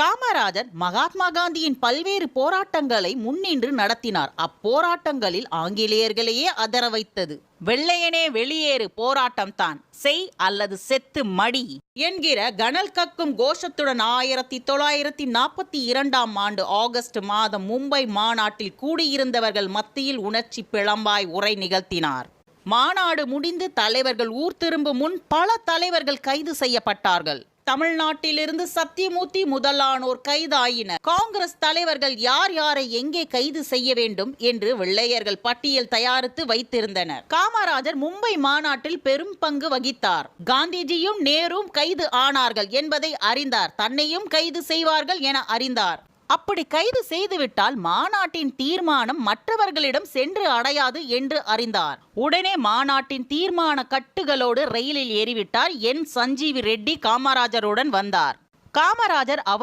காமராஜர் மகாத்மா காந்தியின் பல்வேறு போராட்டங்களை முன்னின்று நடத்தினார். அப்போராட்டங்களில் ஆங்கிலேயர்களையே அதர வைத்தது வெள்ளையனே வெளியேறு போராட்டம் தான். செய் அல்லது செத்து மடி என்கிற கனல் கக்கும் கோஷத்துடன் 1942 ஆகஸ்ட் மாதம் மும்பை மாநாட்டில் கூடியிருந்தவர்கள் மத்தியில் உணர்ச்சி பிளம்பாய் உரை நிகழ்த்தினார். மாநாடு முடிந்து தலைவர்கள் ஊர் திரும்பும் முன் பல தலைவர்கள் கைது செய்யப்பட்டார்கள். தமிழ்நாட்டிலிருந்து சத்தியமூர்த்தி முதலானோர் கைதாயினர். காங்கிரஸ் தலைவர்கள் யார் யாரை எங்கே கைது செய்ய வேண்டும் என்று வெள்ளையர்கள் பட்டியல் தயாரித்து வைத்திருந்தனர். காமராஜர் மும்பை மாநாட்டில் பெரும் பங்கு வகித்தார். காந்திஜியும் நேரும் கைது ஆனார்கள் என்பதை அறிந்தார். தன்னையும் கைது செய்வார்கள் என அறிந்தார். அப்படி கைது செய்துவிட்டால் மாநாட்டின் தீர்மானம் மற்றவர்களிடம் சென்று அடையாது என்று அறிந்தார். உடனே மாநாட்டின் தீர்மான கட்டுகளோடு ரயிலில் ஏறிவிட்டார். என் சஞ்சீவி ரெட்டி காமராஜருடன் வந்தார். காமராஜர்